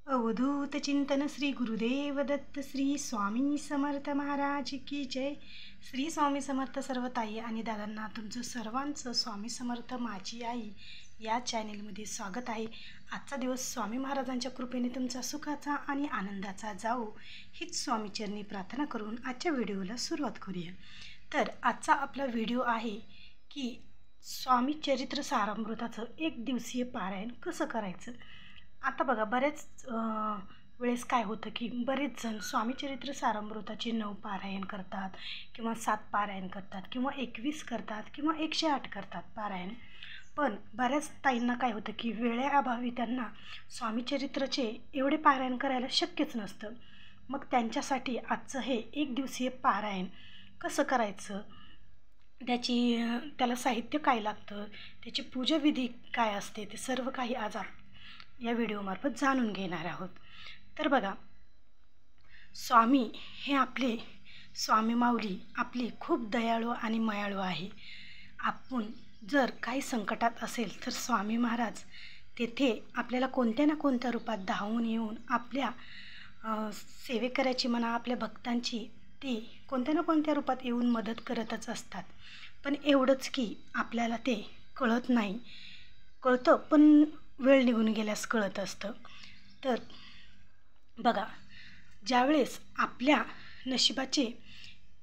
अवधूत चिंतन श्री गुरुदेव दत्त श्री स्वामी समर्थ महाराज की जय। श्री स्वामी समर्थ सर्व ताई आणि दादांना तुमचं सर्वांचं स्वामी समर्थ माझी आई या चॅनेलमध्ये स्वागत आहे। आजचा दिवस स्वामी महाराजांच्या कृपेने तुमचा सुखाचा आणि आनंदाचा जाओ हीच स्वामीचरणी प्रार्थना करून आजच्या व्हिडिओला सुरुवात करूया। तर आजचा आपला व्हिडिओ आहे की स्वामी चरित्र सारामृताचं एक दिवसीय पारायण कसं करायचं। आता बघा बरेच वेळेस काय होतं की बरेच जण स्वामी चरित्र सारामृताचे 9 पारायण करतात किंवा 7 पारायण करतात किंवा 21 करतात किंवा 108 करतात पारायण। पण बऱ्याच ताईंना काय होतं की वेळेअभावी त्यांना स्वामी चरित्राचे एवढे पारायण करायला शक्यच नसतं। मग त्यांच्यासाठी आजचं हे एक दिवसीय पारायण कसं करायचं, त्याला साहित्य काय लागतं, त्याची पूजाविधी काय असते, ते सर्व काही आज या व्हिडिओमार्फत जाणून घेणार आहोत। तर बघा, स्वामी हे आपले स्वामी माऊली आपली खूप दयाळू आणि मायाळू आहे। आपण जर काही संकटात असेल तर स्वामी महाराज तेथे आपल्याला कोणत्या ना कोणत्या रूपात धावून येऊन आपल्या सेवेकऱ्याची म्हणा, आपल्या भक्तांची ते कोणत्या ना कोणत्या रूपात येऊन मदत करतच असतात। पण एवढंच की आपल्याला ते कळत नाही, कळतं पण वेळ निघून गेल्यास कळत असतं। तर बघा, ज्यावेळेस आपल्या नशिबाचे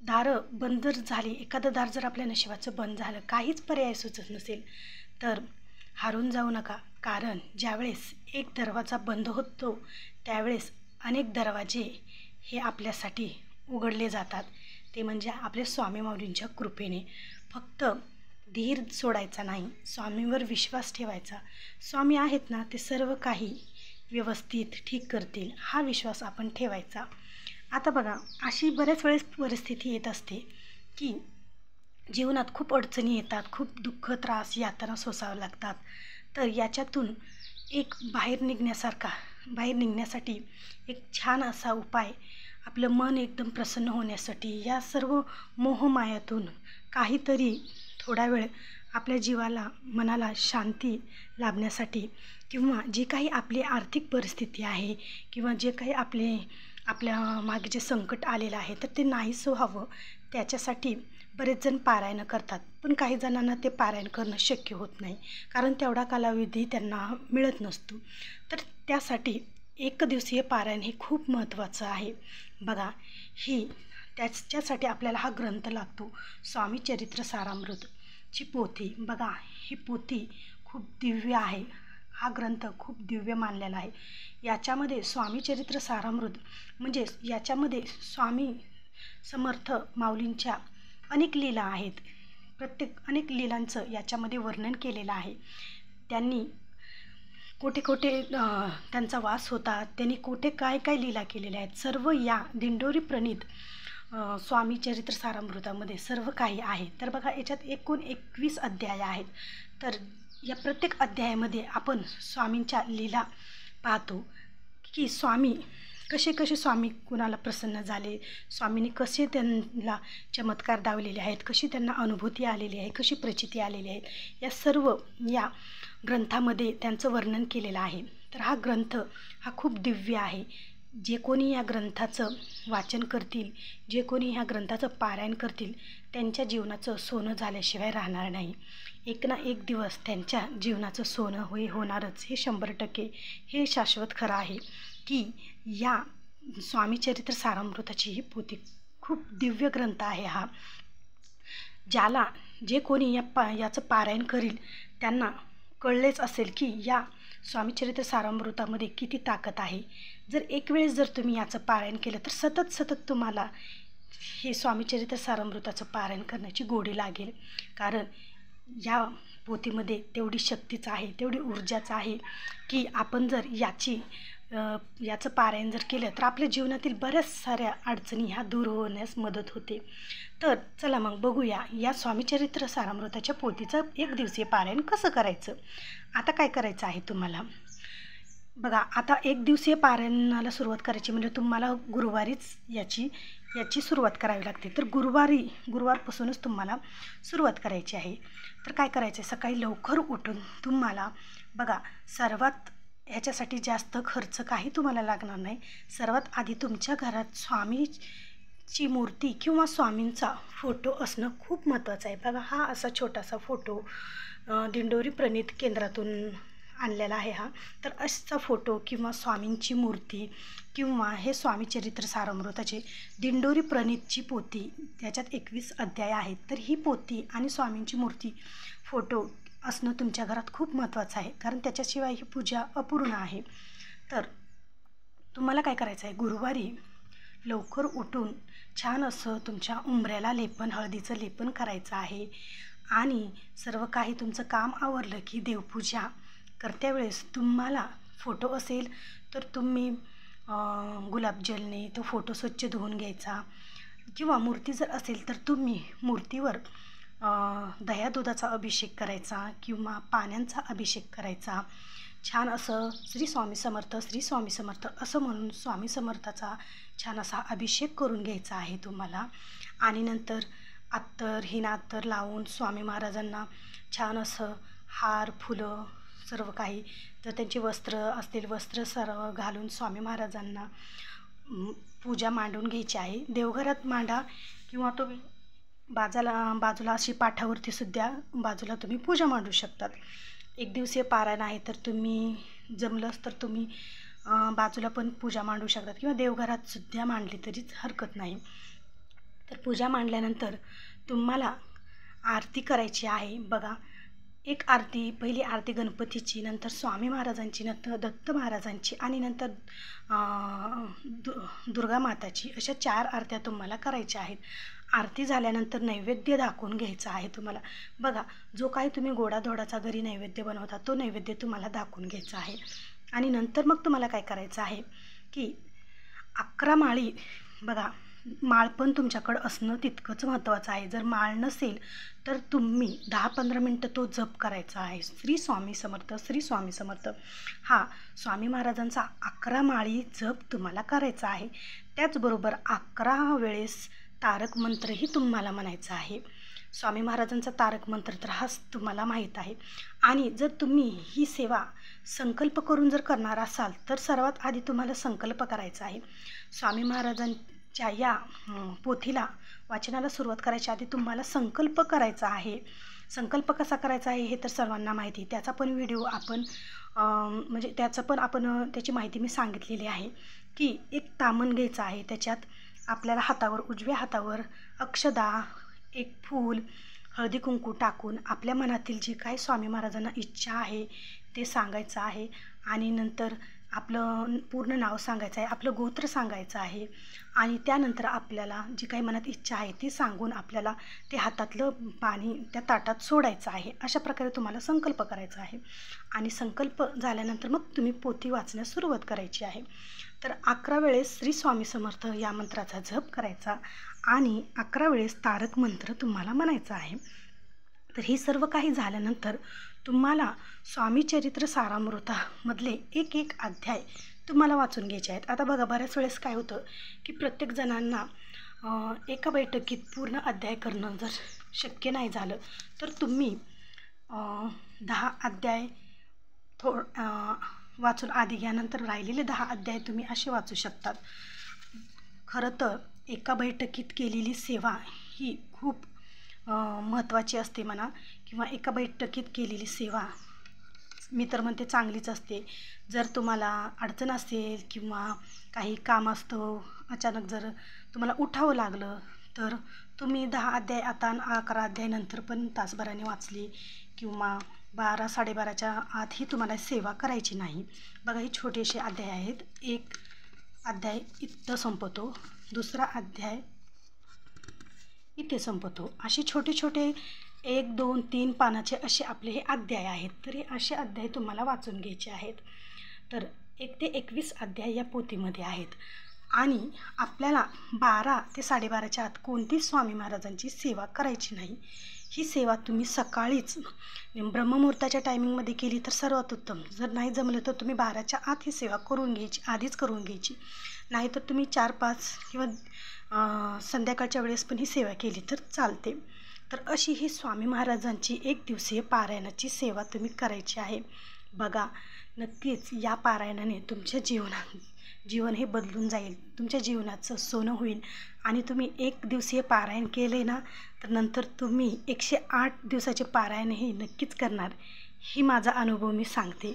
दारं बंद जर झाली, एखादं दार जर आपल्या नशिबाचं बंद झालं, काहीच पर्याय सुचत नसेल तर हारून जाऊ नका। कारण ज्यावेळेस एक दरवाजा बंद होतो त्यावेळेस अनेक दरवाजे हे आपल्यासाठी उघडले जातात, ते म्हणजे आपल्या स्वामी माऊलींच्या कृपेने। फक्त धीर सोडायचा नाही, स्वामींवर विश्वास ठेवायचा। स्वामी आहेत ना, ते सर्व काही व्यवस्थित ठीक करतील हा विश्वास आपण ठेवायचा। आता बघा, अशी बऱ्याच वेळेस परिस्थिती येत असते की जीवनात खूप अडचणी येतात, खूप दुःख त्रास यातना सोसावं लागतात। तर याच्यातून बाहेर निघण्यासाठी एक छान असा उपाय, आपलं मन एकदम प्रसन्न होण्यासाठी, या सर्व मोहमायातून काहीतरी थोडा वेळ आपल्या जीवाला मनाला शांती लाभण्यासाठी, किंवा जे काही आपली आर्थिक परिस्थिती आहे किंवा जे काही आपल्या मागे जे संकट आलेलं आहे तर ते नाहीसं व्हावं, त्याच्यासाठी बरेच जण पारायण करतात। पण काही जणांना ते पारायण करणं शक्य होत नाही, कारण तेवढा कालावधी त्यांना मिळत नसतो। तर त्यासाठी एक दिवसीय पारायण हे खूप महत्त्वाचं आहे। बघा, त्याच्यासाठी आपल्याला हा ग्रंथ लागतो, स्वामी चरित्र सारामृतची पोथी। बघा, ही पोथी खूप दिव्य आहे, हा ग्रंथ खूप दिव्य मानलेला आहे। याच्यामध्ये स्वामी चरित्र सारामृत म्हणजे याच्यामध्ये स्वामी समर्थ माऊलींच्या अनेक लीला आहेत। अनेक लीलांचं याच्यामध्ये वर्णन केलेलं आहे। त्यांनी कोठे त्यांचा वास होता, त्यांनी कोठे काय काय लीला केलेल्या आहेत, सर्व या दिंडोरी प्रणीत स्वामी चरित्र सारामृतामध्ये सर्व काही आहे। तर बघा, याच्यात एकूण 21 अध्याय आहेत। तर या प्रत्येक अध्यायामध्ये आपण स्वामींच्या लीला पाहतो की स्वामी कसे स्वामी कुणाला प्रसन्न झाले, स्वामींनी कसे त्यांना चमत्कार दावलेले आहेत, कशी त्यांना अनुभूती आलेली आहे, कशी प्रचिती आलेली आहे, या सर्व या ग्रंथामध्ये त्यांचं वर्णन केलेलं आहे। तर हा ग्रंथ हा खूप दिव्य आहे। जे कोणी या ग्रंथाचं वाचन करतील, जे कोणी ह्या ग्रंथाचं पारायण करतील, त्यांच्या जीवनाचं सोनं झाल्याशिवाय राहणार नाही। एक ना एक दिवस त्यांच्या जीवनाचं सोनं होणारच, हे 100% हे शाश्वत खरं आहे की या स्वामी चरित्र सारामृताची ही पोथी खूप दिव्य ग्रंथ आहे हा। जे कोणी याचं पारायण करील त्यांना कळलेच असेल की या स्वामी चरित्र सारामृतामध्ये किती ताकद आहे। जर एक वेळेस जर तुम्ही याचं पारायण केलं तर सतत तुम्हाला हे स्वामी चरित्र सारामृताचं पारायण करण्याची गोडी लागेल। कारण या पोथीमध्ये तेवढी शक्तीच आहे, तेवढी ऊर्जाच आहे की आपण जर याचं पारायण जर केलं तर आपल्या जीवनातील बऱ्याच साऱ्या अडचणी ह्या दूर होण्यास मदत होते। तर चला मग बघूया या स्वामी चरित्र सारामृताच्या पोथीचं एक दिवसीय पारायण कसं करायचं। आता काय करायचं आहे तुम्हाला, बघा, आता एक दिवसीय पारायणाला सुरुवात करायची म्हणजे तुम्हाला गुरुवारीच याची सुरुवात करावी लागते। तर गुरुवारपासूनच तुम्हाला सुरुवात करायची आहे। तर काय करायचं आहे, सकाळी लवकर उठून तुम्हाला बघा, सर्वात ह्याच्यासाठी जास्त खर्च काही तुम्हाला लागणार नाही. सर्वात आधी तुमच्या घरात स्वामीची मूर्ती किंवा स्वामींचा फोटो असणं खूप महत्त्वाचं आहे. बघा, हा असा छोटासा फोटो दिंडोरी प्रणीत केंद्रातून आणलेला आहे हा. तर असा फोटो किंवा स्वामींची मूर्ती किंवा हे स्वामी चरित्र सारामृताचे दिंडोरी प्रणीतची पोथी, त्याच्यात 21 अध्याय आहेत. तर ही पोथी आणि स्वामींची मूर्ती फोटो असणं तुमच्या घरात खूप महत्त्वाचं आहे, कारण त्याच्याशिवाय ही पूजा अपूर्ण आहे. तर तुम्हाला काय करायचं आहे, गुरुवारी लवकर उठून छान असं तुमच्या उंबऱ्याला लेपन, हळदीचं लेपन करायचं आहे. आणि सर्व काही तुमचं काम आवरलं की देवपूजा करत्या वेळेस तुम्हाला फोटो असेल तर तुम्ही गुलाबजलने तो फोटो स्वच्छ धुवून घ्यायचा, किंवा मूर्ती जर असेल तर तुम्ही मूर्तीवर दह्या दुधाचा अभिषेक करायचा किंवा पाण्याचा अभिषेक करायचा. छान असं श्री स्वामी समर्थ, श्री स्वामी समर्थ असं म्हणून स्वामी समर्थाचा छान असा अभिषेक करून घ्यायचा आहे तुम्हाला. आणि नंतर हिना अत्तर लावून स्वामी महाराजांना छान असं हार, फुलं, सर्व काही, तर त्यांची वस्त्र असतील वस्त्र सर्व घालून स्वामी महाराजांना पूजा मांडून घ्यायची आहे. देवघरात मांडा किंवा तुम्ही बाजूला अशी पाठावरती सुद्धा बाजूला तुम्ही पूजा मांडू शकतात. एक दिवसीय पारायण आहे तर तुम्ही जमलंच तर तुम्ही बाजूला पण पूजा मांडू शकतात किंवा देवघरात सुद्धा मांडली तरीच हरकत नाही. तर पूजा मांडल्यानंतर तुम्हाला आरती करायची आहे. बघा, एक आरती, पहिली आरती गणपतीची, नंतर स्वामी महाराजांची, नंतर दत्त महाराजांची आणि नंतर दुर्गा माताची, अशा 4 आरत्या तुम्हाला करायच्या आहेत. आरती झाल्यानंतर नैवेद्य दाखवून घ्यायचा आहे तुम्हाला. बघा, जो काही तुम्ही गोडाधोडाचा घरी नैवेद्य बनवता तो नैवेद्य तुम्हाला दाखवून घ्यायचा आहे. आणि नंतर मग तुम्हाला काय करायचं आहे की 11 माळी, बघा माळ पण तुमच्याकडं असणं तितकंच महत्त्वाचं आहे. जर माळ नसेल तर तुम्ही 10-15 मिनटं तो जप करायचा आहे. श्री स्वामी समर्थ, श्री स्वामी समर्थ हा स्वामी महाराजांचा 11 माळी जप तुम्हाला करायचा आहे. त्याचबरोबर 11 वेळेस तारक मंत्रही तुम्हाला म्हणायचा आहे. स्वामी महाराजांचा तारक मंत्र तर हाच तुम्हाला माहीत आहे. आणि जर तुम्ही ही सेवा संकल्प करून जर करणार असाल तर सर्वात आधी तुम्हाला संकल्प करायचा आहे. स्वामी महाराजांच्या या पोथीला वाचनाला सुरुवात करायच्या आधी तुम्हाला संकल्प करायचा आहे. संकल्प कसा करायचा आहे हे तर सर्वांना माहिती आहे. त्याचा पण व्हिडिओ आपण म्हणजे त्याची माहिती मी सांगितलेली आहे की एक तामण घ्यायचं आहे. त्याच्यात आपल्याला हातावर, उजव्या हातावर अक्षदा, एक फूल, हळदी कुंकू टाकून आपल्या मनातील जे काही स्वामी महाराजांना इच्छा आहे ते सांगायचं आहे. आणि नंतर आपलं पूर्ण नाव सांगायचं आहे, आपलं गोत्र सांगायचं आहे. आणि त्यानंतर आपल्याला जी काही मनात इच्छा आहे ती सांगून आपल्याला ते हातातलं पाणी त्या ताटात सोडायचं आहे. अशा प्रकारे तुम्हाला संकल्प करायचा आहे. आणि संकल्प झाल्यानंतर मग तुम्ही पोथी वाचण्यास सुरुवात करायची आहे. तर 11 वेळेस श्री स्वामी समर्थ या मंत्राचा जप करायचा आणि 11 वेळेस तारक मंत्र तुम्हाला म्हणायचा आहे. तर हे सर्व काही झाल्यानंतर तुम्हाला स्वामी चरित्र सारामृतामधले एक अध्याय तुम्हाला वाचून घ्यायचे आहेत. आता बघा, बऱ्याच वेळेस काय होतं की प्रत्येक जणांना एका बैठकीत पूर्ण अध्याय करणं जर शक्य नाही झालं तर तुम्ही 10 अध्याय वाचून आधी घ्या, नंतर राहिलेले 10 अध्याय तुम्ही असे वाचू शकतात. खरं तर एका बैठकीत केलेली सेवा ही खूप महत्त्वाची असते म्हणा, किंवा एका बैठकीत केलेली सेवा मी तर म्हणते चांगलीच असते. जर तुम्हाला अडचण असेल किंवा काही काम असतं, अचानक जर तुम्हाला उठावं लागलं तर तुम्ही 10 अध्याय आता 11 अध्याय नंतर पण तासभराने वाचली किंवा 12-12:30च्या आतही तुम्हाला सेवा करायची नाही. बघा, हे छोटेसे अध्याय आहेत. एक अध्याय इथं संपतो, दुसरा अध्याय इथे संपतो. असे छोटे छोटे 1, 2, 3 पानाचे असे आपले हे अध्याय आहेत. तर हे असे अध्याय तुम्हाला वाचून घ्यायचे आहेत. तर 1 ते 21 अध्याय या पोथीमध्ये आहेत. आणि आपल्याला 12 ते 12:30च्या आत कोणतीच स्वामी महाराजांची सेवा करायची नाही. ही सेवा तुम्ही सकाळीच ब्रह्ममुहूर्ताच्या टायमिंगमध्ये केली तर सर्वात उत्तम. जर नाही जमलं तर तुम्ही 12च्या आत ही सेवा करून घ्यायची, आधीच करून घ्यायची. नाहीतर तुम्ही 4-5 किंवा संध्याकाळच्या वेळेस पण ही सेवा केली तर चालते. तर अशी ही स्वामी महाराजांची 1 दिवसीय पारायणाची सेवा तुम्ही करायची आहे. बघा, नक्कीच या पारायणाने तुमच्या जीवन हे बदलून जाईल, तुमच्या जीवनाचं सोनं होईल. आणि तुम्ही 1 दिवसीय पारायण केले ना, तर नंतर तुम्ही 108 दिवसाचे पारायणही नक्कीच करणार. ही माझा अनुभव मी सांगते.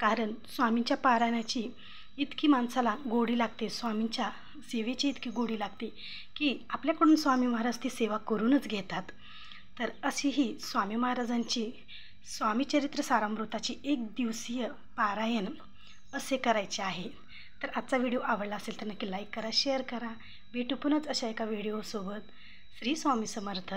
कारण स्वामींच्या पारायणाची इतकी माणसाला गोडी लागते, स्वामींच्या सेवेची इतकी गोडी लागते की आपल्याकडून स्वामी महाराज ती सेवा करूनच घेतात. तर अशी ही स्वामी महाराजांची स्वामी चरित्र सारामृताची 1 दिवसीय पारायण असे करायचे आहे. तर आजचा व्हिडिओ आवडला असेल तर नक्की लाईक करा, शेअर करा. भेटू पुन्हाच अशा एका व्हिडिओसोबत. श्री स्वामी समर्थ.